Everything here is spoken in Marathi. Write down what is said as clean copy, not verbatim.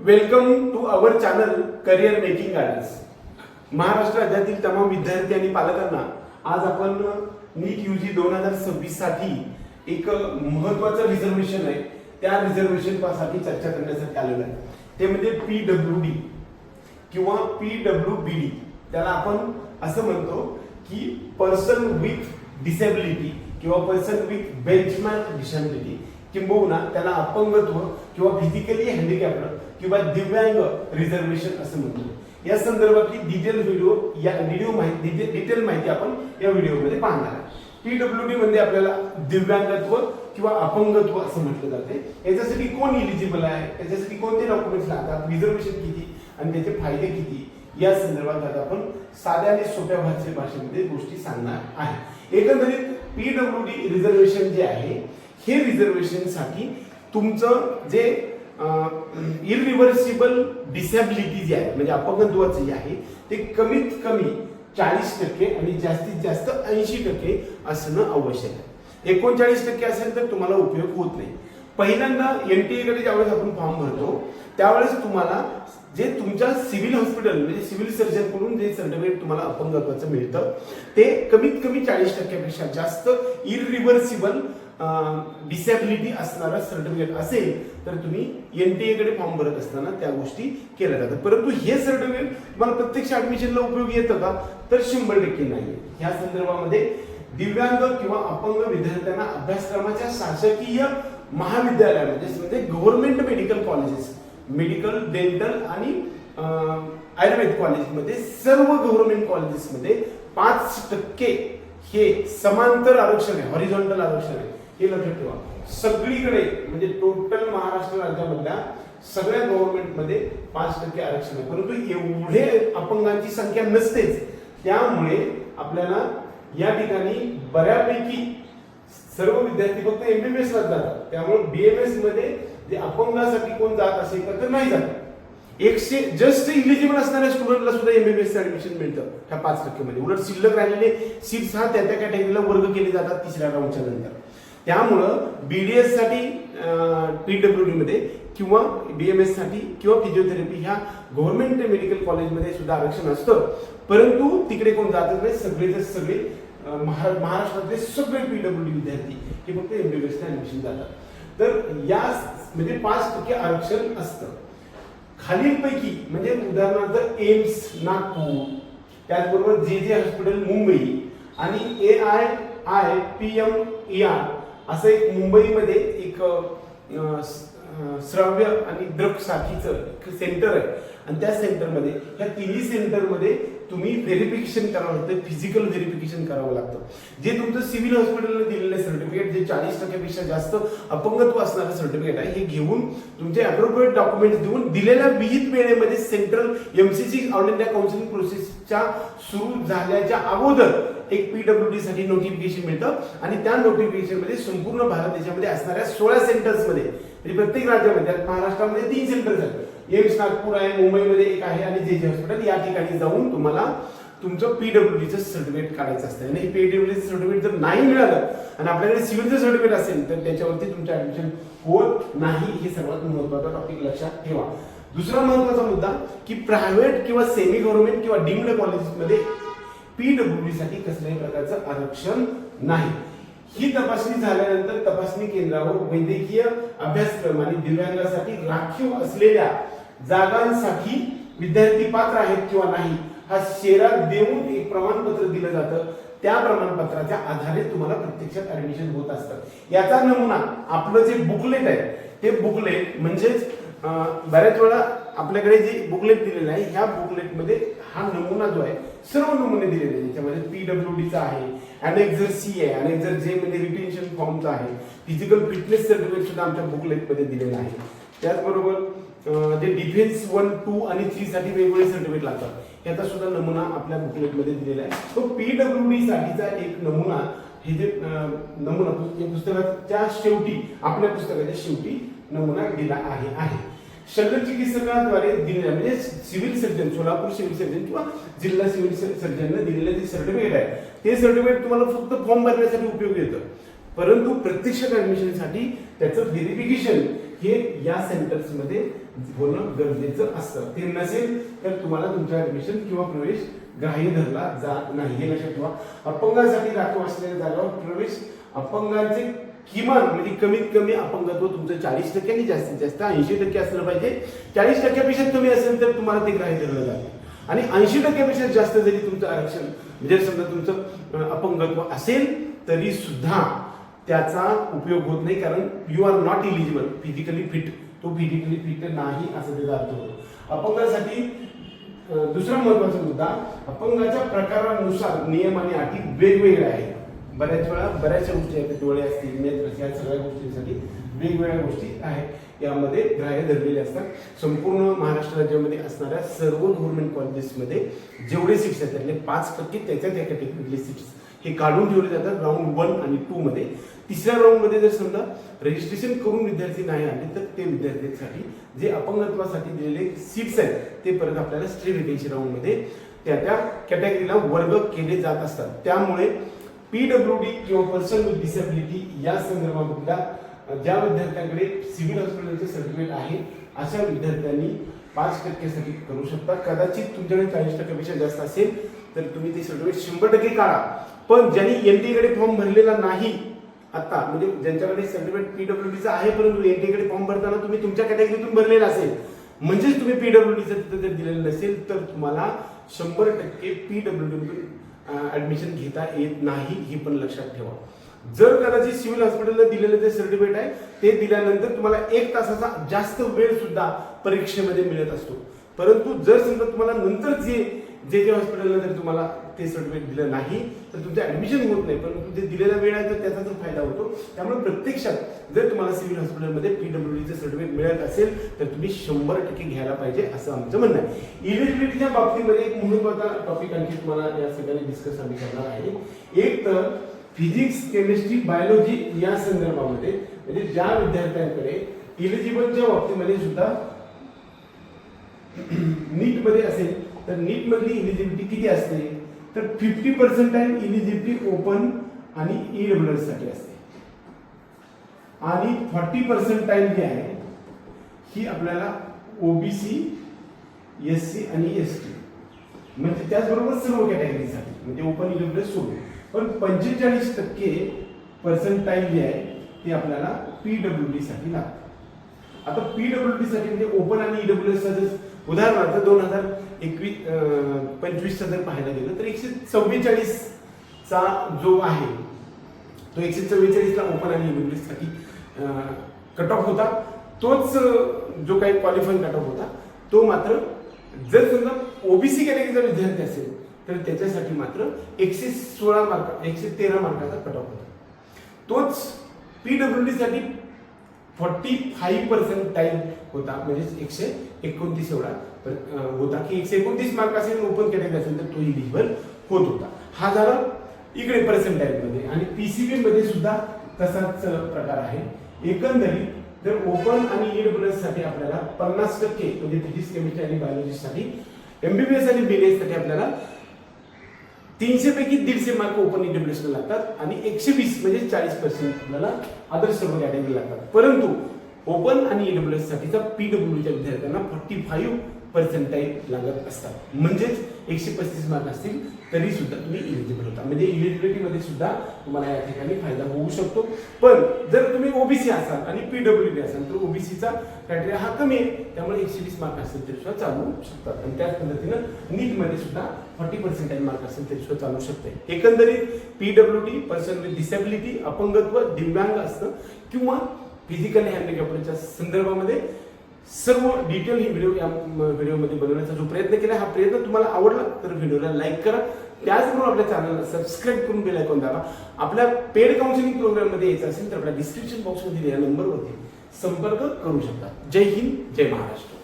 Welcome to our channel career making guides. Maharashtra राज्यातील तमाम विद्यार्थी आणि पालकांना आज आपण नीट यूजी 2026 साठी एक महत्त्वाचं रिझर्वेशन आहे, त्या रिझर्वेशन साठी चर्चा करण्यासाठी आलेलो आहे। ते म्हणजे PWD किंवा PWBD, त्याला आपण असं म्हणतो की पर्सन विथ डिसेबिलिटी किंवा पर्सन विथ बेंचमार्क डिसेबिलिटी, किंबहुना त्याला अपंगत्व किंवा फिजिकली हँडिकॅप्ड किंवा दिव्यांग रिझर्वेशन असं म्हणतो। या संदर्भातली डिटेल माहिती आपण या व्हिडिओमध्ये पाहणार आहे। PWD म्हणजे आपल्याला दिव्यांगत्व किंवा अपंगत्व असं म्हटलं जाते। याच्यासाठी कोण एलिजिबल आहे, त्याच्यासाठी कोणते डॉक्युमेंट्स लागतात, रिझर्वेशन किती आणि त्याचे फायदे किती, या संदर्भात आता आपण साध्या आणि सोप्या भाषेमध्ये गोष्टी सांगणार आहे। एकंदरीत PWD रिझर्वेशन जे आहे, हे रिझर्वेशन साठी तुमचं जे इरिव्हर्सिबल डिसेबिलिटी जे आहे, म्हणजे अपंगत्वाचं जे आहे, ते कमीत कमी 40% आणि जास्तीत जास्त 80% असणं आवश्यक आहे। 39% असेल तर तुम्हाला उपयोग होत नाही। पहिल्यांदा NTA कडे ज्यावेळेस आपण फॉर्म भरतो त्यावेळेस तुम्हाला जे तुमच्या सिव्हिल हॉस्पिटल म्हणजे सिव्हिल सर्जन कडून जे सर्टिफिकेट तुम्हाला अपंगत्वाचं मिळतं, ते कमीत कमी 40% पेक्षा जास्त इरिव्हर्सिबल डिसेबिलिटी असणारा सर्टिफिकेट असेल तर तुम्ही NTA कडे फॉर्म भरत असताना त्या गोष्टी केल्या जातात। परंतु हे सर्टिफिकेट तुम्हाला प्रत्यक्ष ऍडमिशनला उपयोगी येतं का, तर 100% नाही। या संदर्भामध्ये दिव्यांग किंवा अपंग विद्यार्थ्यांना अभ्यासक्रमाच्या शासकीय महाविद्यालयामध्ये म्हणजे government medical colleges, medical, dental आणि आयुर्वेद कॉलेजमध्ये, सर्व गव्हर्नमेंट कॉलेजेसमध्ये 5% हे समांतर आरक्षण आहे, हॉरिझॉन्टल आरक्षण आहे। हे लक्षात ठेवा। सगळीकडे म्हणजे टोटल महाराष्ट्र राज्यामधल्या सगळ्या गव्हर्नमेंटमध्ये 5% आरक्षण आहे, परंतु एवढे अपंगांची संख्या नसतेच। त्यामुळे आपल्याला या ठिकाणी बऱ्यापैकी सर्व विद्यार्थी फक्त MBBS ला जातात। त्यामुळे BMS मध्ये जे अपंगासाठी कोण जात असेल तर नाही जात। जस्ट इलिजिबल असणाऱ्या स्टुडंटला सुद्धा MBBS ऍडमिशन मिळतं ह्या 5% मध्ये। उलट शिल्लक राहिलेले सीट्स हा त्या कॅटेगरीला वर्ग केले जातात तिसऱ्या राऊंडच्या नंतर। त्यामुळं BDS साठी PWD मध्ये किंवा BMS साठी किंवा फिजिओथेरपी ह्या गव्हर्नमेंट मेडिकल कॉलेजमध्ये सुद्धा आरक्षण असतं, परंतु तिकडे कोण जातच नाही। सगळेच सगळे महाराष्ट्रातले सगळे PWD विद्यार्थी हे फक्त MBBS ला ऍडमिशन जातात। तर या म्हणजे 5% आरक्षण असतं। खालीलपैकी म्हणजे उदाहरणार्थ एम्स नागपूर, त्याचबरोबर JJ हॉस्पिटल मुंबई आणि AIIPMER असं एक मुंबईमध्ये एक श्राव्य आणि दृक साथीचं सेंटर आहे आणि त्या सेंटरमध्ये, ह्या तिन्ही सेंटरमध्ये तुम्ही व्हेरिफिकेशन करावं लागतं, फिजिकल व्हेरिफिकेशन करावं लागतं। जे तुमचं सिव्हिल हॉस्पिटलने दिलेलं सर्टिफिकेट, जे 40% पेक्षा जास्त अपंगत्व असणारं सर्टिफिकेट आहे, हे घेऊन तुमचे अप्रोप्रिएट डॉक्युमेंट्स देऊन दिलेल्या विहित वेळेमध्ये central MCC all India counselling प्रोसेसच्या सुरू झाल्याच्या अगोदर एक PWD साठी नोटिफिकेशन मिळतं आणि त्या नोटिफिकेशन मध्ये संपूर्ण भारत देशामध्ये असणाऱ्या 16 सेंटर्स मध्ये, म्हणजे प्रत्येक राज्यामध्ये, महाराष्ट्रामध्ये 3 सेंटर्स आहेत, एम्स नागपूर आहे, मुंबईमध्ये एक आहे आणि JJ हॉस्पिटल, या ठिकाणी जाऊन तुम्हाला तुमचं PWDचं सर्टिफिकेट काढायचं असतं। आणि PWDचं सर्टिफिकेट जर नाही मिळालं आणि आपल्याकडे सिव्हिलचं सर्टिफिकेट असेल तर त्याच्यावरती तुमचं ऍडमिशन होत नाही। हे सर्वात महत्त्वाचा टॉपिक लक्षात ठेवा। दुसरा महत्त्वाचा मुद्दा की प्रायव्हेट किंवा सेमी गव्हर्नमेंट किंवा डीम्ड कॉलेजेसमध्ये PWD साठी कसल्याही प्रकारचं आरक्षण नाही। ही तपासणी झाल्यानंतर तपासणी केंद्रावर वैद्यकीय अभ्यासक्रम आणि दिव्यांगासाठी राखीव असलेल्या जागांसाठी विद्यार्थी पात्र आहेत किंवा नाही हा शेरा देऊन एक प्रमाणपत्र दिलं जातं। त्या प्रमाणपत्राच्या आधारे तुम्हाला प्रत्यक्षात ऍडमिशन होत असतं। याचा नमुना आपलं जे बुकलेट आहे, ते बुकलेट म्हणजेच बऱ्याच वेळा आपल्याकडे जे बुकलेट दिलेलं आहे, ह्या बुकलेटमध्ये हा नमुना जो आहे, सर्व नमुने दिलेले आहेत। त्याच्यामध्ये PWDचा आहे, अनेक्झर C आहे, अनेक्झर J म्हणजे रिटेन्शन फॉर्मचा आहे, फिजिकल फिटनेस सर्टिफिकेट सुद्धा आमच्या बुकलेटमध्ये दिलेलं आहे। त्याचबरोबर जे डिफेन्स 1, 2 आणि 3 साठी वेगवेगळे सर्टिफिकेट लागतात, याचा सुद्धा नमुना आपल्या बुकलेटमध्ये दिलेला आहे। तो PWD साठीचा एक नमुना, हे जे नमुना पुस्तकाच्या शेवटी, आपल्या पुस्तकाच्या शेवटी नमुना दिला आहे। शल्य चिकित्सकाद्वारे दिलेल्या म्हणजे civil surgeon, Solapur civil surgeon किंवा जिल्हा सिव्हिल सर्जनने दिलेलं जे सर्टिफिकेट आहे, ते सर्टिफिकेट तुम्हाला फक्त फॉर्म भरण्यासाठी उपयोगी येतं, परंतु प्रत्यक्ष ऍडमिशनसाठी त्याचं व्हेरिफिकेशन हे या सेंटर्समध्ये होणं गरजेचं असतं. ते नसेल तर तुम्हाला तुमचं ऍडमिशन किंवा प्रवेश ग्राह्य धरला जात नाही. हे लक्षात ठेवा. अपंगासाठी राखीव असलेल्या जागावर प्रवेश अपंगांचे किमान म्हणजे कमीत कमी अपंगत्व तुमचं 40% आणि जास्तीत जास्त 80% असलं पाहिजे. 40% कमी असेल तर तुम्हाला ते ग्राह्य धरलं जातं आणि 80% जास्त जरी तुमचं आरक्षण म्हणजे समजा तुमचं अपंगत्व असेल तरी सुद्धा त्याचा उपयोग होत नाही, कारण you are not eligible physically fit. तो फिजिकली फिट नाही असं त्याचा अर्थ होतो. अपंगासाठी दुसरा महत्वाचा मुद्दा, अपंगाच्या प्रकारानुसार नियम आणि अटी वेगवेगळ्या आहेत. बऱ्याच वेळा बऱ्याचशा गोष्टी आहेत, डोळे असतील, नेत्र, या सगळ्या गोष्टींसाठी वेगवेगळ्या गोष्टी आहेत यामध्ये ग्राह्य धरलेले असतात. संपूर्ण महाराष्ट्र राज्यामध्ये असणाऱ्या सर्व गव्हर्नमेंट कॉलेजेसमध्ये जेवढे सीट्स आहेत त्यातले 5% त्याच्या त्या कॅटेगरीतले सीट्स हे काढून ठेवले जातात राऊंड 1 आणि 2 मध्ये. तिसऱ्या राऊंड मध्ये जर समजा रजिस्ट्रेशन करून विद्यार्थी नाही आले तर ते विद्यार्थ्यांसाठी जे अपंगत्वासाठी दिलेले सीट्स आहेत ते परत आपल्याला स्ट्री व्हेकेन्सी राऊंड मध्ये त्या कॅटेगरीला वर्ग केले जात असतात. त्यामुळे PWD किंवा पर्सन विथ डिसेबिलिटी या संदर्भातल्या ज्या विद्यार्थ्यांकडे सिव्हिल हॉस्पिटलचे सर्टिफिकेट आहे अशा विद्यार्थ्यांनी 5% साठी करू शकता. कदाचित तुमच्याकडे 40% जास्त असेल तर तुम्ही ते सर्टिफिकेट 100% काढा. पण ज्यांनी NTA कडे फॉर्म भरलेला नाही आता, म्हणजे ज्यांच्याकडे सर्टिफिकेट PWDचं आहे परंतु NTA कडे फॉर्म भरताना तुम्ही तुमच्या कॅटेगरीतून भरलेला असेल, म्हणजेच तुम्ही PWDचं तिथं जर दिलेलं नसेल तर तुम्हाला 100% PWD ऍडमिशन घेता येत नाही. हे पण लक्षात ठेवा. जर कदाचित सिव्हिल हॉस्पिटलला दिलेलं जे सर्टिफिकेट आहे ते दिल्यानंतर तुम्हाला 1 तासाचा जास्त वेळ सुद्धा परीक्षेमध्ये मिळत असतो. परंतु जर समजा तुम्हाला नंतर जे हॉस्पिटलला जर तुम्हाला ते सर्टिफिकेट दिलं नाही तर तुमचं ऍडमिशन होत नाही, परंतु जे दिलेला वेळ आहे तर त्याचा जो फायदा होतो. त्यामुळे प्रत्यक्षात जर तुम्हाला सिव्हिल हॉस्पिटलमध्ये PWDचं सर्टिफिकेट मिळत असेल तर तुम्ही 100% घ्यायला पाहिजे असं आमचं म्हणणं आहे. इलिजिबिलिटीच्या बाबतीमध्ये एक महत्त्वाचा टॉपिक आणखी तुम्हाला या सगळ्यांनी डिस्कस आम्ही करणार आहे. एक तर फिजिक्स, केमिस्ट्री, बायोलॉजी या संदर्भामध्ये म्हणजे ज्या विद्यार्थ्यांकडे इलिजिबलच्या बाबतीमध्ये सुद्धा नीट मध्ये असेल तर नीट मधली इलिजिबिलिटी किती असते तर 50% इलिजिबिलिटी ओपन आणि EWS साठी असते आणि 40% जी आहे ही आपल्याला OBC, SC आणि ST म्हणजे त्याचबरोबर सर्व कॅटेगरीसाठी म्हणजे ओपन EWS सोडून. पण 45% पर्सेंटाईल जे आहे ते आपल्याला PWD साठी लागतं. आता PWD साठी म्हणजे ओपन आणि EWS चा जर उदाहरणार्थ 2021-25 चा जर पाहायला गेलं तर 144 चा जो आहे तो 144 ला ओपन आणि EWS साठी कट ऑफ होता. तोच जो काही क्वालिफाईंग कट ऑफ होता तो मात्र जर समजा OBC कॅटेगरीचा विद्यार्थी असेल तर त्याच्यासाठी मात्र 113 मार्काचा कट ऑफ होता. तोच PWD साठी 45% होता म्हणजे 129 एवढा होता की 129 मार्क असेल ओपन कॅटेगरी असेल तर तो इलिजिबल होत होता. हा झाला इकडे पर्सेंटाईल मध्ये. आणि PCB मध्ये सुद्धा तसाच प्रकार आहे. एकंदरीत जर ओपन आणि EWS साठी आपल्याला 50% म्हणजे फिजिक्स, केमिस्ट्री आणि बायोलॉजी साठी, MBBS आणि BDS साठी आपल्याला 300 पैकी 150 मार्क ओपन EWS ला लागतात आणि 120 म्हणजे 40% आपल्याला अदर सर्व कॅटेगरी लागतात. परंतु ओपन आणि EWS साठीचा PWDच्या विद्यार्थ्यांना 45% लागत असतात. म्हणजेच 135 मार्क असतील तरी सुद्धा तुम्ही इलिजिबल होता. म्हणजे इलिजिबिलिटी मध्ये सुद्धा तुम्हाला या ठिकाणी फायदा होऊ शकतो. पण जर तुम्ही OBC असाल आणि PWD असाल तर OBCचा क्रायटेरिया हा कमी आहे, त्यामुळे 120 मार्क असेल तरी सुद्धा चालू शकतात. आणि त्याच पद्धतीनं नीट मध्ये सुद्धा 40% मार्क असेल तरी सुद्धा चालू शकते. एकंदरीत PWD पर्सन विथ डिसेबिलिटी, अपंगत्व, दिव्यांग असतं किंवा फिजिकली हँडिकॅप्डच्या संदर्भामध्ये सर्व डिटेल ही या व्हिडिओमध्ये बनवण्याचा जो प्रयत्न केला, हा प्रयत्न तुम्हाला आवडला तर व्हिडिओला लाईक करा. त्याचबरोबर आपल्या चॅनलला सबस्क्राईब करून बेल आयकॉन दाबा. आपल्या पेड काउन्सिलिंग प्रोग्राममध्ये यायचं असेल तर आपल्या डिस्क्रिप्शन बॉक्समध्ये या नंबरवरती संपर्क करू शकता. जय हिंद, जय महाराष्ट्र.